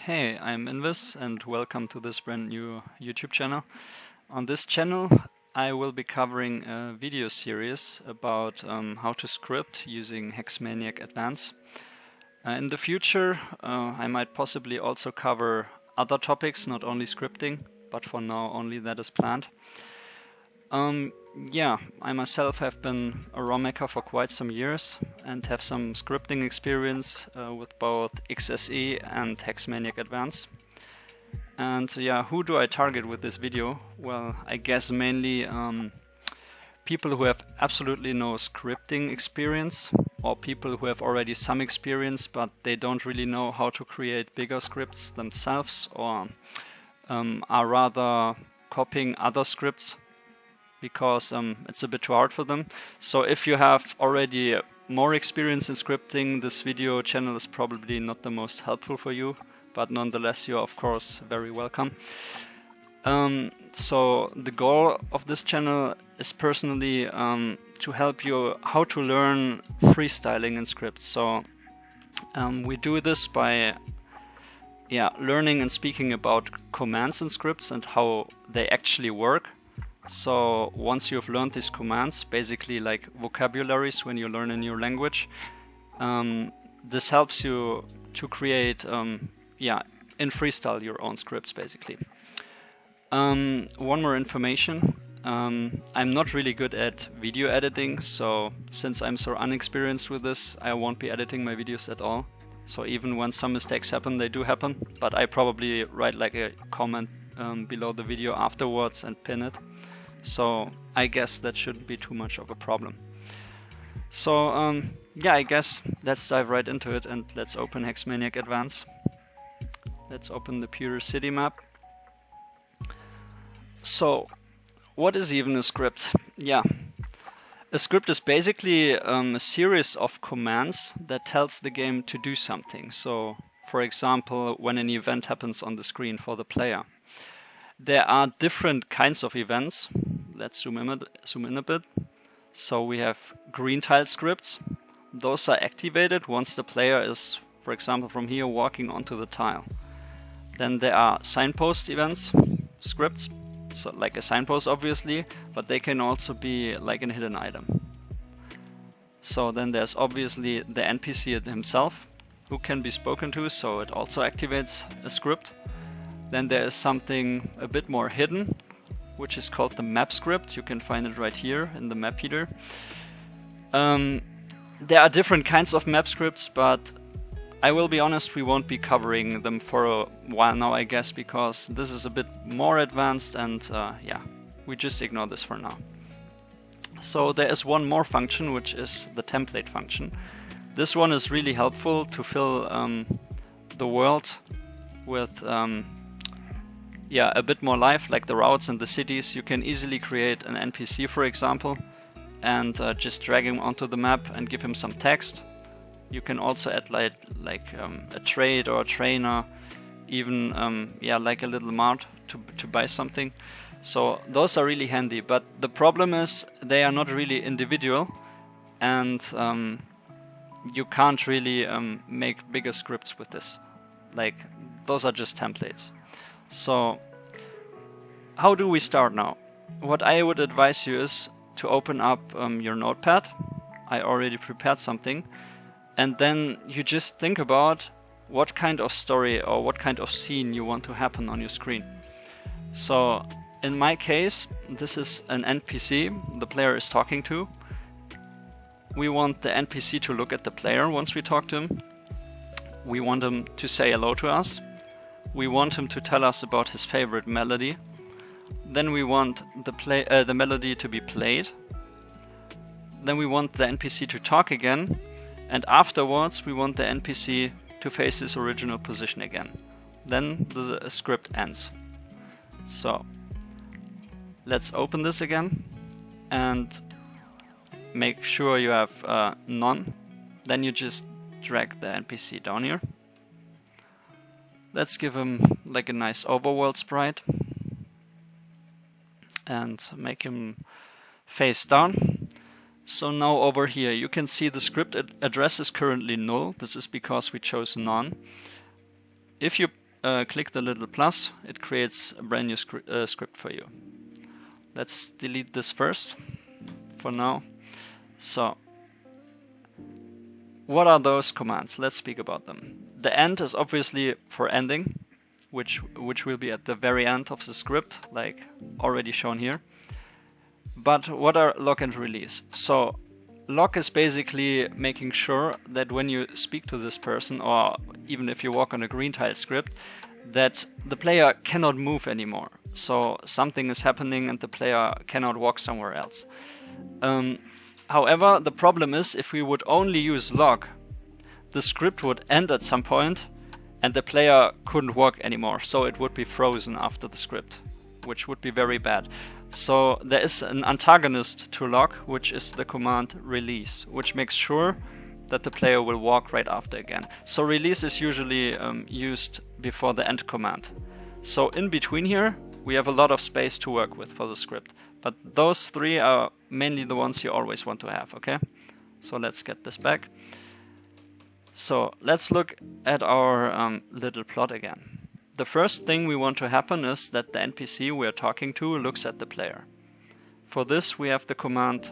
Hey, I'm Invis and welcome to this brand new YouTube channel. On this channel I will be covering a video series about how to script using Hex Maniac Advance. In the future I might possibly also cover other topics, not only scripting, but for now only that is planned. I myself have been a ROM maker for quite some years and have some scripting experience with both XSE and Hex Maniac Advance. And who do I target with this video? Well, I guess mainly people who have absolutely no scripting experience, or people who have already some experience but they don't really know how to create bigger scripts themselves, or are rather copying other scripts because it's a bit too hard for them. So if you have already more experience in scripting, this video channel is probably not the most helpful for you, but nonetheless you're of course very welcome. So the goal of this channel is personally to help you how to learn freestyling in scripts. So we do this by learning and speaking about commands in scripts and how they actually work. So once you've learned these commands, basically like vocabularies when you learn a new language, this helps you to create, in freestyle, your own scripts basically. One more information, I'm not really good at video editing, so since I'm so unexperienced with this, I won't be editing my videos at all. So even when some mistakes happen, they do happen, but I probably write like a comment below the video afterwards and pin it. So I guess that shouldn't be too much of a problem. So I guess let's dive right into it and let's open Hex Maniac Advance. Let's open the pure city map. So what is even a script? A script is basically a series of commands that tells the game to do something. So for example, when an event happens on the screen for the player. There are different kinds of events. Let's zoom in a bit. So we have green tile scripts. Those are activated once the player is, for example, from here walking onto the tile. Then there are signpost events, scripts, so like a signpost obviously, but they can also be like a hidden item. So then there's obviously the NPC himself, who can be spoken to, so it also activates a script. Then there is something a bit more hidden, which is called the map script. You can find it right here in the map header. There are different kinds of map scripts, but I will be honest, we won't be covering them for a while now, I guess, because this is a bit more advanced and we just ignore this for now. So there is one more function, which is the template function. This one is really helpful to fill the world with a bit more life, like the routes and the cities. You can easily create an NPC, for example, and just drag him onto the map and give him some text. You can also add like a trade or a trainer, even like a little mart to buy something. So those are really handy, but the problem is they are not really individual, and you can't really make bigger scripts with this. Like, those are just templates. So how do we start now? What I would advise you is to open up your notepad. I already prepared something, and then you just think about what kind of story or what kind of scene you want to happen on your screen. So in my case, this is an NPC the player is talking to. We want the NPC to look at the player once we talk to him. We want him to say hello to us. We want him to tell us about his favorite melody. Then we want the melody to be played. Then we want the NPC to talk again. And afterwards we want the NPC to face his original position again. Then the script ends. So let's open this again and make sure you have none. Then you just drag the NPC down here. Let's give him like a nice overworld sprite and make him face down. So now over here you can see the script address is currently null. This is because we chose none. If you click the little plus, it creates a brand new script for you. Let's delete this first for now. So what are those commands? Let's speak about them. The end is obviously for ending, which will be at the very end of the script, like already shown here. But what are lock and release? So lock is basically making sure that when you speak to this person, or even if you walk on a green tile script, that the player cannot move anymore. So something is happening and the player cannot walk somewhere else. However, the problem is if we would only use lock, the script would end at some point and the player couldn't walk anymore. So it would be frozen after the script, which would be very bad. So there is an antagonist to lock, which is the command release, which makes sure that the player will walk right after again. So release is usually used before the end command. So in between here, we have a lot of space to work with for the script. But those three are mainly the ones you always want to have, okay? So let's get this back. So let's look at our little plot again. The first thing we want to happen is that the NPC we are talking to looks at the player. For this we have the command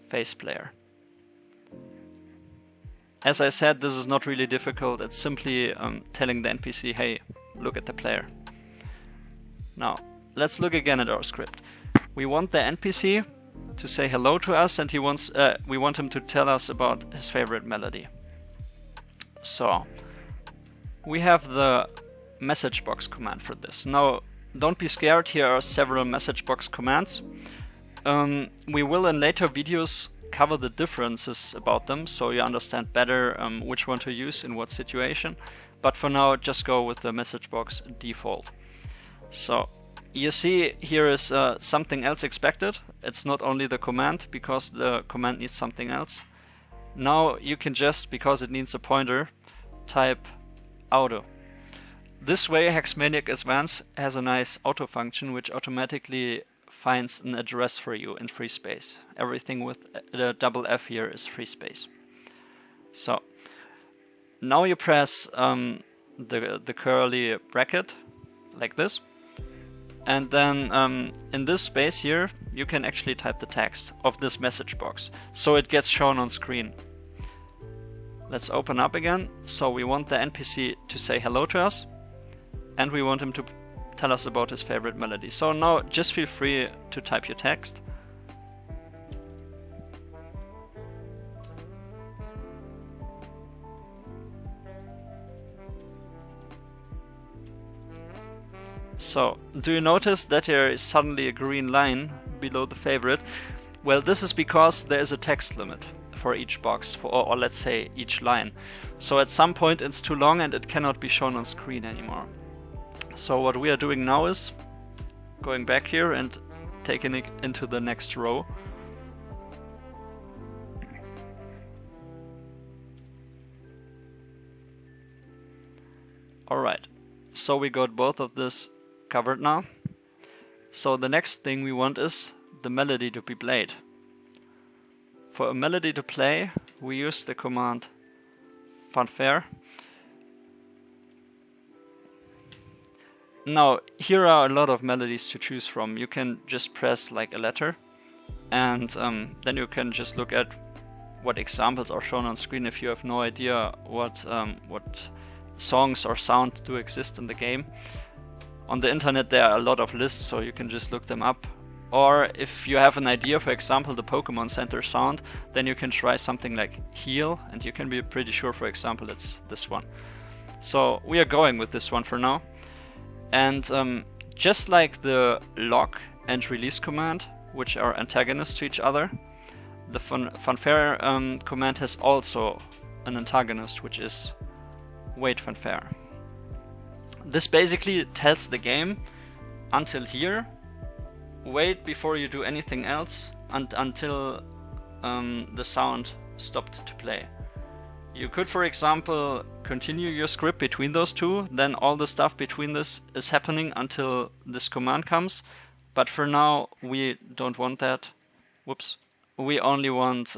face player. As I said, this is not really difficult. It's simply telling the NPC, hey, look at the player. Now, let's look again at our script. We want the NPC to say hello to us, and we want him to tell us about his favorite melody. So, we have the message box command for this. Now, don't be scared, here are several message box commands. We will in later videos cover the differences about them, so you understand better which one to use in what situation. But for now, just go with the message box default. So, you see here is something else expected. It's not only the command, because the command needs something else. Now you can just, because it needs a pointer, type auto. This way Hex Maniac Advance has a nice auto function which automatically finds an address for you in free space. Everything with the double F here is free space. So now you press the curly bracket like this. And then in this space here, you can actually type the text of this message box, so it gets shown on screen. Let's open up again. So we want the NPC to say hello to us, and we want him to tell us about his favorite melody. So now just feel free to type your text. So, do you notice that there is suddenly a green line below the favorite? Well, this is because there is a text limit for each box, or let's say each line. So at some point it's too long and it cannot be shown on screen anymore. So what we are doing now is going back here and taking it into the next row. Alright, so we got both of this covered now. So the next thing we want is the melody to be played. For a melody to play, we use the command fanfare. Now, here are a lot of melodies to choose from. You can just press like a letter, and then you can just look at what examples are shown on screen if you have no idea what songs or sound do exist in the game. On the internet there are a lot of lists, so you can just look them up. Or if you have an idea, for example, the Pokemon Center sound, then you can try something like heal, and you can be pretty sure, for example, it's this one. So we are going with this one for now. And just like the lock and release command, which are antagonists to each other, the fanfare command has also an antagonist, which is wait fanfare. This basically tells the game, until here, wait before you do anything else until the sound stopped to play. You could, for example, continue your script between those two, then all the stuff between this is happening until this command comes. But for now, we don't want that. Whoops. We only want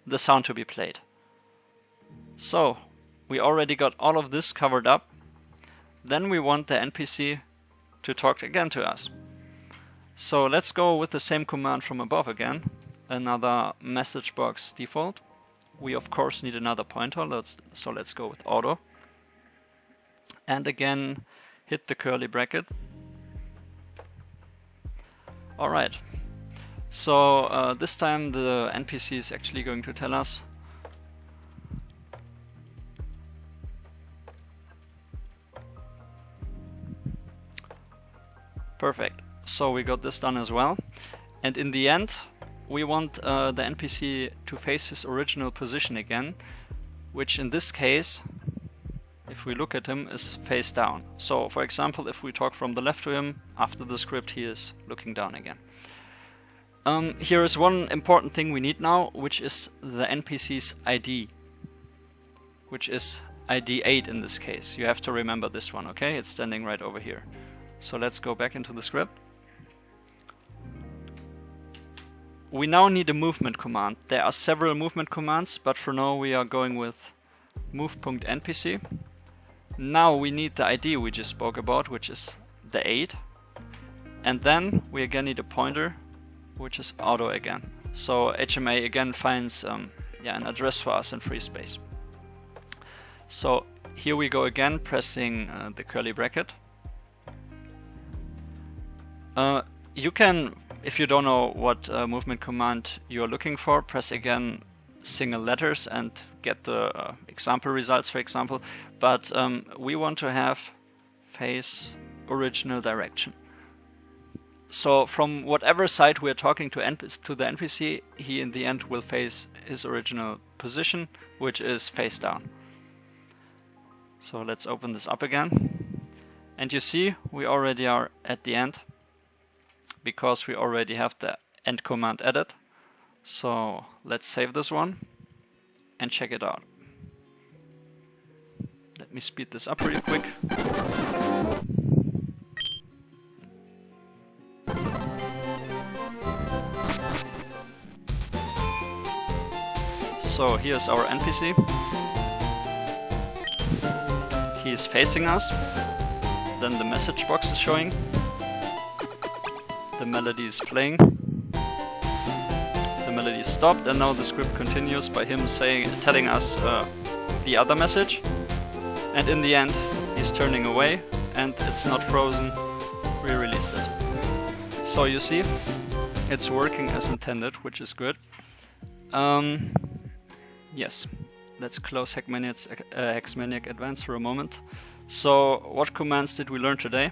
the sound to be played. So, we already got all of this covered up. Then we want the NPC to talk again to us. So let's go with the same command from above again. Another message box default. We of course need another pointer, so let's go with auto. And again, hit the curly bracket. Alright, so this time the NPC is actually going to tell us perfect. So we got this done as well. And in the end, we want the NPC to face his original position again, which in this case, if we look at him, is face down. So for example, if we talk from the left to him, after the script he is looking down again. Here is one important thing we need now, which is the NPC's ID, which is ID 8 in this case. You have to remember this one, okay? It's standing right over here. So let's go back into the script. We now need a movement command. There are several movement commands, but for now we are going with move.npc. Now we need the ID we just spoke about, which is the 8. And then we again need a pointer, which is auto again. So HMA again finds an address for us in free space. So here we go again, pressing the curly bracket. You can, if you don't know what movement command you're looking for, press again single letters and get the example results, for example. But we want to have face original direction. So from whatever side we're talking to the NPC, he in the end will face his original position, which is face down. So let's open this up again. And you see, we already are at the end, because we already have the end command added. So let's save this one and check it out. Let me speed this up really quick. So here's our NPC. He is facing us. Then the message box is showing. The melody is playing. The melody is stopped, and now the script continues by him telling us the other message. And in the end, he's turning away, and it's not frozen. We released it. So you see, it's working as intended, which is good. Yes, let's close Hex Maniac Advance for a moment. So what commands did we learn today?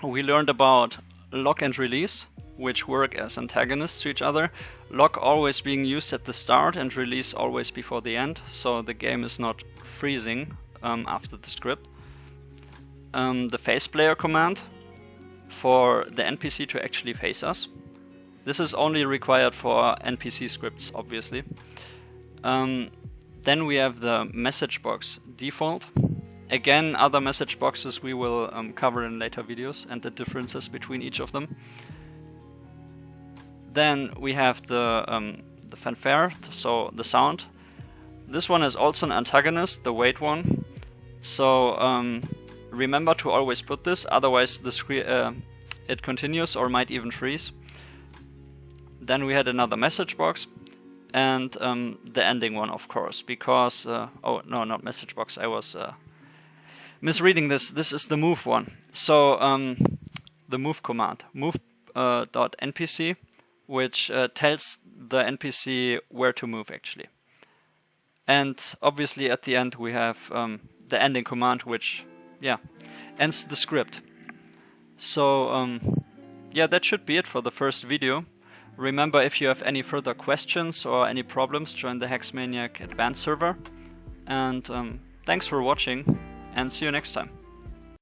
We learned about lock and release, which work as antagonists to each other. Lock always being used at the start and release always before the end, so the game is not freezing after the script. The face player command for the NPC to actually face us. This is only required for NPC scripts, obviously. Then we have the message box default. Again, other message boxes we will cover in later videos and the differences between each of them. Then we have the fanfare, so the sound. This one is also an antagonist, the wait one. So remember to always put this, otherwise it continues or might even freeze. Then we had another message box. And the ending one, of course, because oh no, not message box, I was misreading this. This is the move one. So the move command, move.npc, which tells the NPC where to move actually. And obviously at the end we have the ending command, which ends the script. So yeah, that should be it for the first video. Remember, if you have any further questions or any problems, join the Hex Maniac Advance server. And thanks for watching, and see you next time.